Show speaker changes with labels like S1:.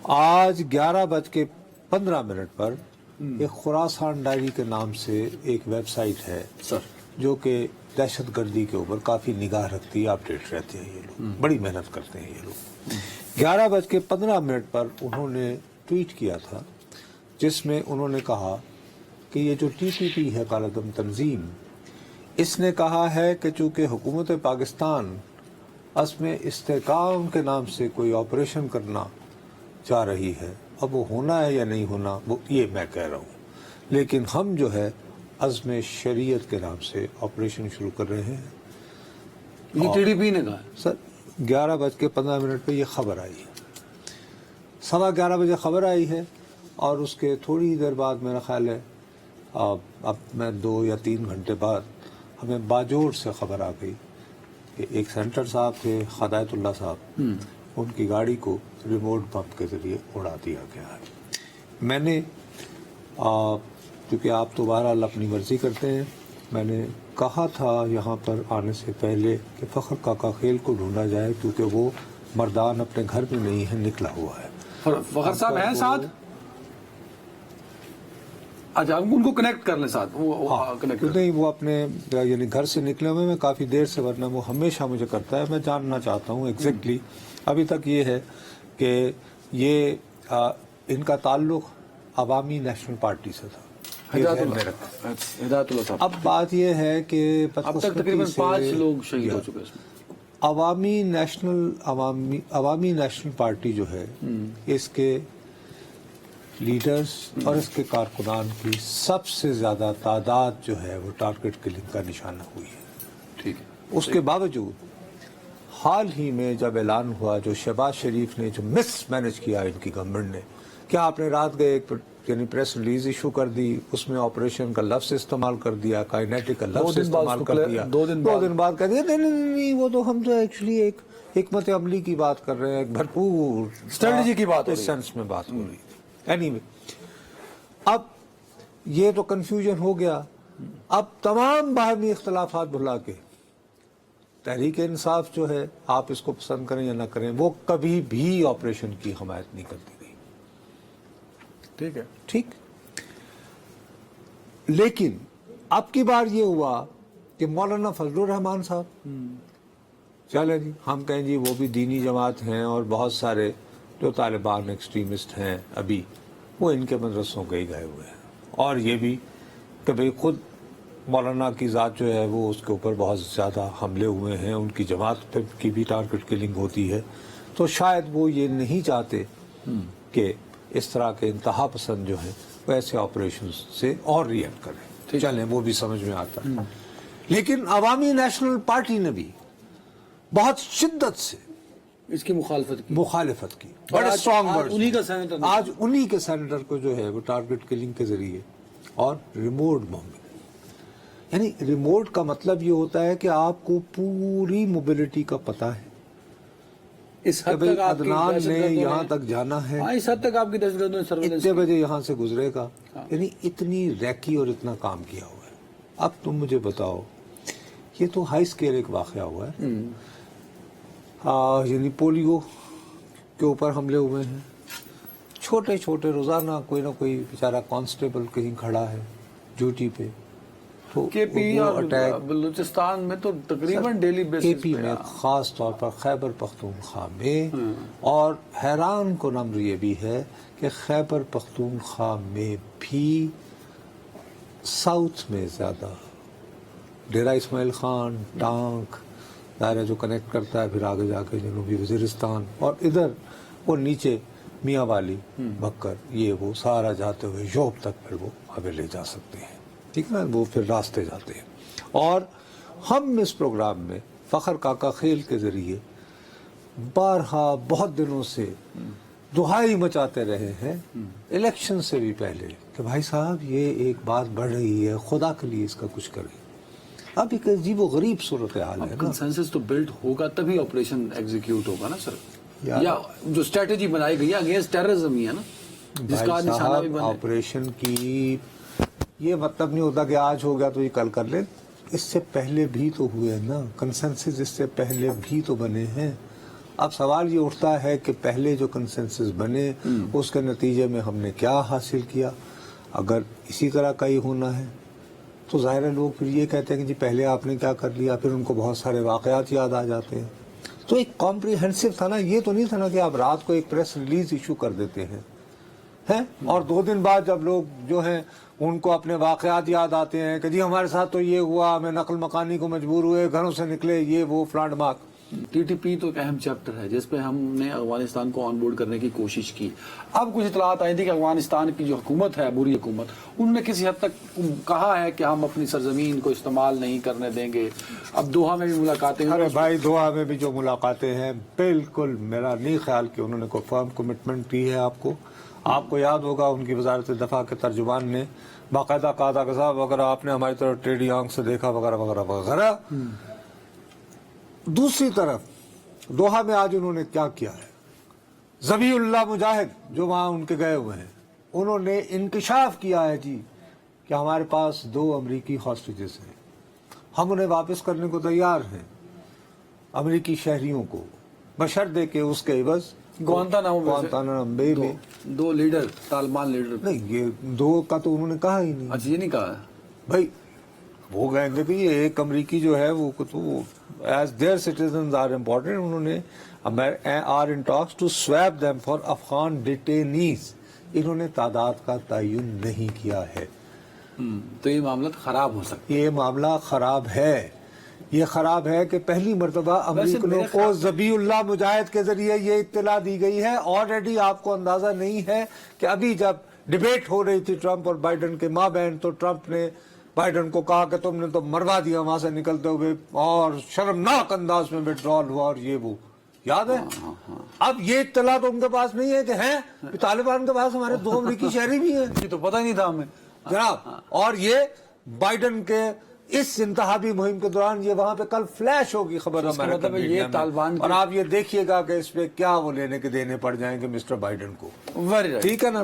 S1: آج 11:15 پر ایک خراسان ڈائری کے نام سے ایک ویب سائٹ ہے جو کہ دہشت گردی کے اوپر کافی نگاہ رکھتی ہے، اپڈیٹ رہتے ہیں یہ لوگ، بڑی محنت کرتے ہیں یہ لوگ۔ 11:15 پر انہوں نے ٹویٹ کیا تھا جس میں انہوں نے کہا کہ یہ جو ٹی پی پی ہے کالعدم تنظیم، اس نے کہا ہے کہ چونکہ حکومت پاکستان عزم استحکام کے نام سے کوئی آپریشن کرنا چاہ رہی ہے، اب وہ ہونا ہے یا نہیں ہونا وہ یہ میں کہہ رہا ہوں، لیکن ہم جو ہے عزم شریعت کے نام سے آپریشن شروع کر رہے ہیں۔
S2: یہ ٹی ڈی پی نے کہا
S1: سر 11:15 پہ یہ خبر آئی ہے، 11:15 بجے خبر آئی ہے، اور اس کے تھوڑی دیر بعد میرا خیال ہے اب میں 2 یا 3 گھنٹے بعد ہمیں باجوڑ سے خبر آ گئی کہ ایک سینٹر صاحب تھے ہدایت اللہ صاحب، ان کی گاڑی کو ریموٹ بم کے ذریعے اڑا دیا گیا ہے۔ میں نے کیونکہ آپ تو بہرحال اپنی مرضی کرتے ہیں، میں نے کہا تھا یہاں پر آنے سے پہلے کہ فخر کاکا خیل کو ڈھونڈا جائے کیونکہ وہ مردان اپنے گھر میں نہیں ہے، نکلا ہوا ہے۔
S2: فخر صاحب ہیں ساتھ؟ اچھا ان کو کنیکٹ کر لیں ساتھ،
S1: نہیں وہ اپنے یعنی گھر سے نکلے ہوئے، میں کافی دیر سے، ورنہ وہ ہمیشہ مجھے کرتا ہے، میں جاننا چاہتا ہوں ایگزیکٹلی۔ ابھی تک یہ ہے کہ یہ ان کا تعلق عوامی نیشنل پارٹی سے تھا،
S2: ہدایت اللہ صاحب۔
S1: اب بات یہ ہے کہ
S2: اب تک تقریباً 5 لوگ شہید ہو چکے اس میں۔
S1: عوامی نیشنل پارٹی جو ہے، اس کے لیڈرز اور اس کے کارکنان کی سب سے زیادہ تعداد جو ہے وہ ٹارگٹ کلنگ کا نشانہ ہوئی ہے۔
S2: ٹھیک ہے،
S1: اس کے باوجود حال ہی میں جب اعلان ہوا جو شہباز شریف نے جو مس مینج کیا ان کی گورنمنٹ نے، کیا آپ نے رات گئے ایک یعنی پریس ریلیز ایشو کر دی، اس میں آپریشن کا لفظ استعمال کر دیا، کائنیٹک کا لفظ استعمال کر دیا، 2 دن بعد کہہ دیا نہیں وہ تو ہم تو ایکچولی ایک حکمت عملی کی بات کر رہے ہیں، ایک بھرپور
S2: اسٹریٹجی کی بات،
S1: اس سینس میں بات ہو رہی ہے۔ اینی وے اب یہ تو کنفیوژن ہو گیا، اب تمام باہمی اختلافات بھلا کے تحریک انصاف جو ہے، آپ اس کو پسند کریں یا نہ کریں، وہ کبھی بھی آپریشن کی حمایت نہیں کرتی رہی۔
S2: ٹھیک ہے،
S1: ٹھیک، لیکن اب کی بار یہ ہوا کہ مولانا فضل الرحمان صاحب چلے جی، ہم کہیں جی وہ بھی دینی جماعت ہیں، اور بہت سارے جو طالبان ایکسٹریمسٹ ہیں ابھی وہ ان کے مدرسوں کے ہی گئے ہوئے ہیں، اور یہ بھی کہ بھئی خود مولانا کی ذات جو ہے وہ اس کے اوپر بہت زیادہ حملے ہوئے ہیں، ان کی جماعت کی بھی ٹارگٹ کلنگ ہوتی ہے، تو شاید وہ یہ نہیں چاہتے کہ اس طرح کے انتہا پسند جو ہے وہ ایسے آپریشن سے اور ری ایکٹ کریں۔ چلیں وہ بھی سمجھ میں آتا ہے، لیکن عوامی نیشنل پارٹی نے بھی بہت شدت سے
S2: اس کی مخالفت کی،
S1: بڑے اسٹرانگ ورڈ،
S2: انہی کا سینیٹر،
S1: آج انہی کے سینیٹر کو جو ہے وہ ٹارگٹ کلنگ کے ذریعے اور ریموٹ بمبنگ۔ یعنی ریموٹ کا مطلب یہ ہوتا ہے کہ آپ کو پوری موبلٹی کا پتہ ہے،
S2: اس حد تک
S1: عدنان نے یہاں تک جانا ہے،
S2: اس حد تک آپ کی دہشت گردوں نے سرویلنس،
S1: اتنے بجے یہاں سے گزرے گا، یعنی اتنی ریکی اور اتنا کام کیا ہوا ہے۔ اب تم مجھے بتاؤ، یہ تو ہائی اسکیل ایک واقعہ ہوا ہے، یعنی پولیو کے اوپر حملے ہوئے ہیں، چھوٹے چھوٹے روزانہ کوئی نہ کوئی بیچارہ کانسٹیبل کہیں کھڑا ہے ڈیوٹی پہ، تو
S2: کے پی اور بلوچستان میں تو تقریباً ڈیلی بیسس
S1: کے پی میں، خاص طور پر خیبر پختونخوا میں، اور حیران کن امر یہ بھی ہے کہ خیبر پختونخوا میں بھی ساؤتھ میں زیادہ، ڈیرہ اسماعیل خان، ٹانک دائرہ جو کنیکٹ کرتا ہے، پھر آگے جا کے جنوبی وزیرستان، اور ادھر وہ نیچے میاں والی بکر، یہ وہ سارا جاتے ہوئے یوب تک پھر وہ آگے لے جا سکتے ہیں، ٹھیک نا، وہ پھر راستے جاتے ہیں۔ اور ہم اس پروگرام میں فخر کاکا خیل کے ذریعے بارہا بہت دنوں سے دہائی مچاتے رہے ہیں، الیکشن سے بھی پہلے، کہ بھائی صاحب یہ ایک بات بڑھ رہی ہے، خدا کے لیے اس کا کچھ کریں۔ اب ایک عجیب و غریب صورتحال ہے،
S2: کنسنسس تو بلڈ ہوگا تبھی آپریشن ایگزیکیوٹ ہوگا نا سر، یا جو اسٹریٹجی بنائی گئی ہے اگینسٹ ٹیررزم ہی ہے نا، جس کا نشانہ بھی بنے۔
S1: آپریشن کی یہ مطلب نہیں ہوتا کہ آج ہو گیا تو یہ کل کر لیں، اس سے پہلے بھی تو ہوئے نا، کنسنسس اس سے پہلے بھی تو بنے ہیں، اب سوال یہ اٹھتا ہے کہ پہلے جو کنسنسس بنے اس کے نتیجے میں ہم نے کیا حاصل کیا. اگر اسی طرح کا ہی ہونا ہے تو ظاہر ہے لوگ پھر یہ کہتے ہیں کہ جی پہلے آپ نے کیا کر لیا, پھر ان کو بہت سارے واقعات یاد آ جاتے ہیں. تو ایک کمپریہنسو تھا نا, یہ تو نہیں تھا نا کہ آپ رات کو ایک پریس ریلیز ایشو کر دیتے ہیں اور 2 دن بعد جب لوگ جو ہیں ان کو اپنے واقعات یاد آتے ہیں کہ جی ہمارے ساتھ تو یہ ہوا, ہمیں نقل مکانی کو مجبور ہوئے, گھروں سے نکلے, یہ وہ flaunt mark.
S2: T T P تو ایک اہم چیپٹر ہے جس پہ ہم نے افغانستان کو آن بورڈ کرنے کی کوشش کی. اب کچھ اطلاعات آئی تھی کہ افغانستان کی جو حکومت ہے, عبوری حکومت, انہوں نے کسی حد تک کہا ہے کہ ہم اپنی سرزمین کو استعمال نہیں کرنے دیں گے. اب دوحہ میں بھی ملاقاتیں ہوئی.
S1: ارے بھائی دوحہ میں بھی جو ملاقاتیں ہیں بالکل میرا نہیں خیال کہ انہوں نے کوئی فرم کمٹمنٹ دی ہے. آپ کو یاد ہوگا ان کی وزارت دفاع کے ترجمان نے باقاعدہ کہا تھا کہ صاحب اگر آپ نے ہماری طرف ٹیڑھی آنکھ سے دیکھا وغیرہ وغیرہ وغیرہ. دوسری طرف دوحہ میں آج انہوں نے کیا کیا ہے, ذبیح اللہ مجاہد جو وہاں ان کے گئے ہوئے ہیں, انہوں نے انکشاف کیا ہے جی کہ ہمارے پاس 2 امریکی ہاسٹیجز ہیں, ہم انہیں واپس کرنے کو تیار ہیں, امریکی شہریوں کو, بشرطے کہ اس کے عوض گوانتانامو بے میں
S2: 2 لیڈر, طالبان لیڈر.
S1: نہیں, یہ 2 کا تو انہوں نے کہا ہی نہیں.
S2: اچھا, یہ نہیں کہا
S1: بھائی وہ کہیں گے کہ یہ ایک امریکی جو ہے وہ as their citizens are important, انہوں نے are in talks to swap them for Afghan detainees. انہوں نے تعداد کا تعین نہیں کیا ہے.
S2: تو یہ معاملہ خراب ہو سکتا ہے.
S1: یہ معاملہ خراب ہے. یہ خراب ہے کہ پہلی مرتبہ امریکنوں کو ذبیح اللہ مجاہد کے ذریعے یہ اطلاع دی گئی ہے. آلریڈی آپ کو اندازہ نہیں ہے کہ ابھی جب ڈیبیٹ ہو رہی تھی ٹرمپ اور بائیڈن کے مابین, تو ٹرمپ نے بائیڈن کو کہا کہ تم نے تو مروا دیا وہاں سے نکلتے ہوئے, اور شرمناک انداز میں وڈرال ہوا, اور یہ وہ یاد ہے. اب یہ اطلاع تو ان کے پاس نہیں ہے کہ ہیں طالبان کے پاس ہمارے 2 امریکی شہری بھی ہیں.
S2: یہ تو پتہ نہیں تھا ہمیں
S1: جناب. اور یہ بائیڈن کے اس انتخابی مہم کے دوران یہ وہاں پہ کل فلیش ہوگی خبر
S2: مطلب یہ طالبان,
S1: اور آپ یہ دیکھیے گا کہ اس پہ کیا وہ لینے کے دینے پڑ جائیں گے مسٹر بائیڈن کو.
S2: Very right.
S1: ٹھیک ہے نا.